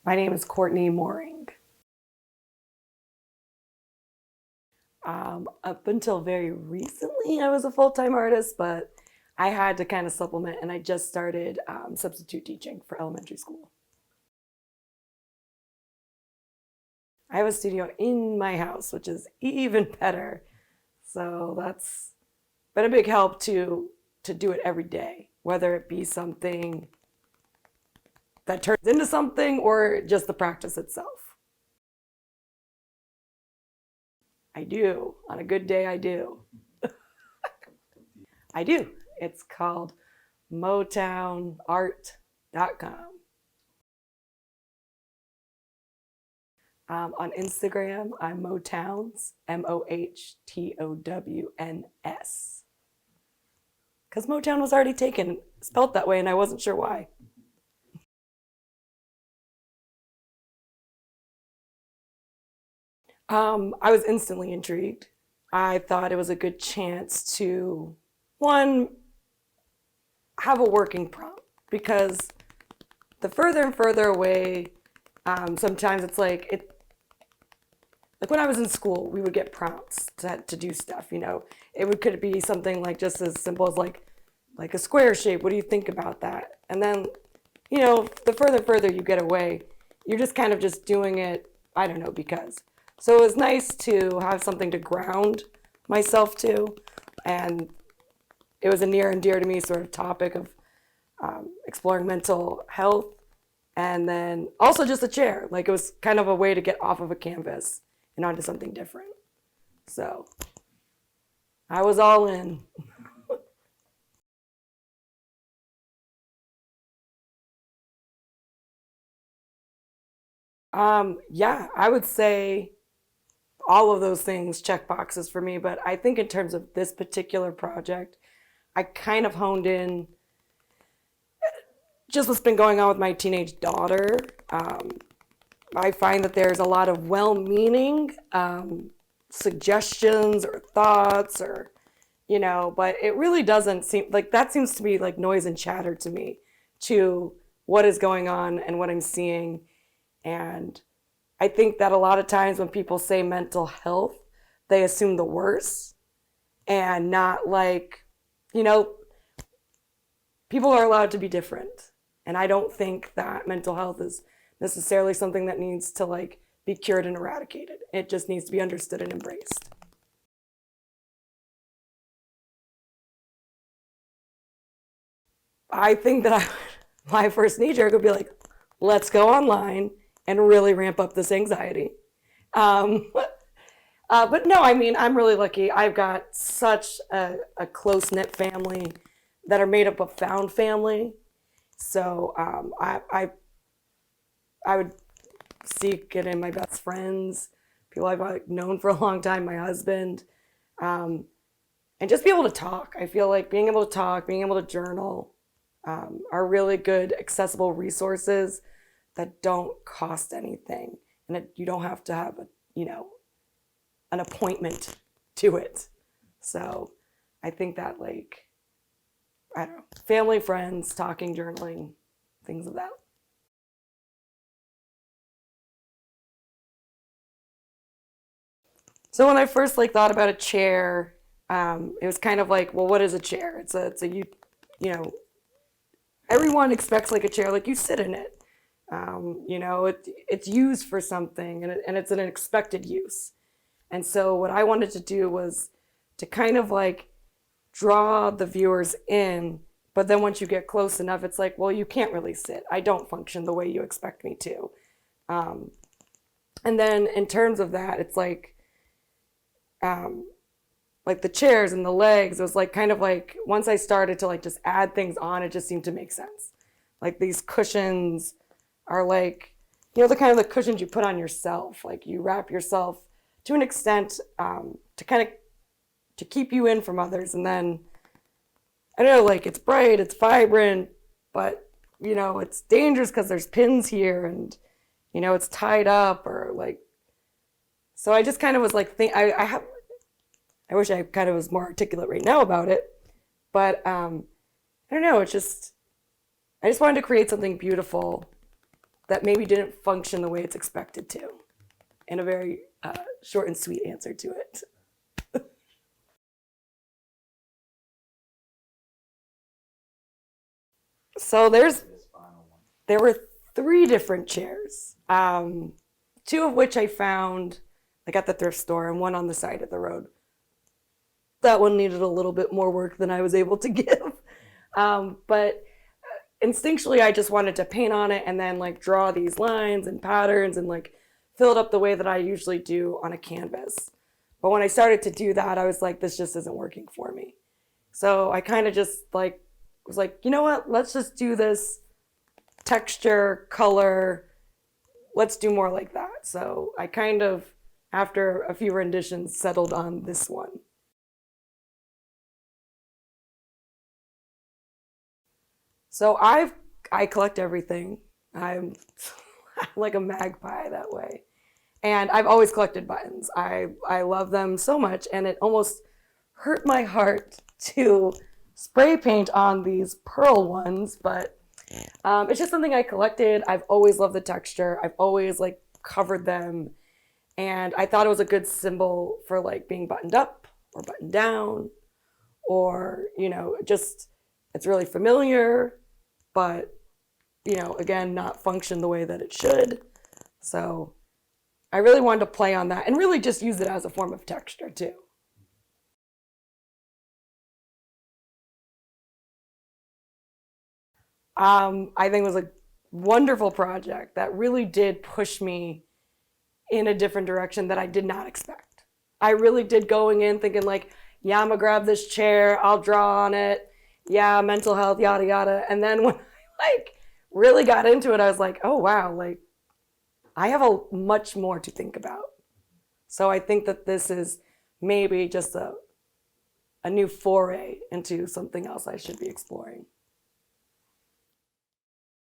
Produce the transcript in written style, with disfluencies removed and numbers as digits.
My name is Cortney Mohring. Up until very recently, I was a full-time artist, but I had to kind of supplement, and I just started substitute teaching for elementary school. I have a studio in my house, which is even better. So that's been a big help to do it every day, whether it be something that turns into something or just the practice itself. I do. On a good day, I do. I do. It's called MotownArt.com. On Instagram, I'm Motowns, Mohtowns. Because Motown was already taken, spelled that way, and I wasn't sure why. I was instantly intrigued. I thought it was a good chance to, one, have a working prompt because the further and further away, sometimes it's like when I was in school, we would get prompts to do stuff. Could be something like just as simple as like a square shape. What do you think about that? And then, the further and further you get away, you're just kind of just doing it. I don't know because. So it was nice to have something to ground myself to, and it was a near and dear to me sort of topic of exploring mental health, and then also just a chair. Like it was kind of a way to get off of a canvas and onto something different. So I was all in. Yeah, I would say all of those things check boxes for me, but I think in terms of this particular project, I kind of honed in just what's been going on with my teenage daughter. I find that there's a lot of well-meaning suggestions or thoughts but it really doesn't seem like that seems to be like noise and chatter to me to what is going on and what I'm seeing. And I think that a lot of times when people say mental health, they assume the worst and not you know, people are allowed to be different. And I don't think that mental health is necessarily something that needs to be cured and eradicated. It just needs to be understood and embraced. I think that my first knee jerk would be like, let's go online and really ramp up this anxiety. Um, but no, I mean, I'm really lucky. I've got such a close knit family that are made up of found family. So I would seek it in my best friends, people I've known for a long time, my husband, um, and just be able to talk. I feel like being able to talk, being able to journal, are really good, accessible resources that don't cost anything, and you don't have to have an appointment to it. So I think that I don't know, family, friends, talking, journaling, things of that. So when I first thought about a chair, it was kind of like, well, what is a chair? You know, everyone expects a chair, like you sit in it. It's used for something, and it's an expected use. And so what I wanted to do was to kind of draw the viewers in, but then once you get close enough, it's like, well, you can't really sit. I don't function the way you expect me to. Um, and then in terms of that, it's um, like the chairs and the legs, it was kind of once I started to just add things on, it just seemed to make sense. Like these cushions are the kind of the cushions you put on yourself. Like you wrap yourself to an extent to kind of to keep you in from others. And then I don't know, it's bright, it's vibrant, but it's dangerous because there's pins here and it's tied up or so I just kind of was I wish I kind of was more articulate right now about it, but I don't know. I just wanted to create something beautiful that maybe didn't function the way it's expected to, in a very short and sweet answer to it. So there were 3 different chairs, 2 of which I found like at the thrift store and one on the side of the road. That one needed a little bit more work than I was able to give. But instinctually, I just wanted to paint on it and then like draw these lines and patterns and like fill it up the way that I usually do on a canvas. But when I started to do that, I was like, this just isn't working for me. So I kind of just like was like, you know what? Let's just do this texture, color. Let's do more like that. So I kind of, after a few renditions, settled on this one. So I collect everything. I'm like a magpie that way. And I've always collected buttons. I love them so much, and it almost hurt my heart to spray paint on these pearl ones, but it's just something I collected. I've always loved the texture. I've always like covered them, and I thought it was a good symbol for like being buttoned up or buttoned down, or just it's really familiar, but again, not function the way that it should. So I really wanted to play on that and really just use it as a form of texture too. I think it was a wonderful project that really did push me in a different direction that I did not expect. I really did going in thinking like, yeah, I'm gonna grab this chair, I'll draw on it. Yeah, mental health, yada, yada. And then when I like really got into it, I was like, oh, wow, like I have a much more to think about. So I think that this is maybe just a new foray into something else I should be exploring.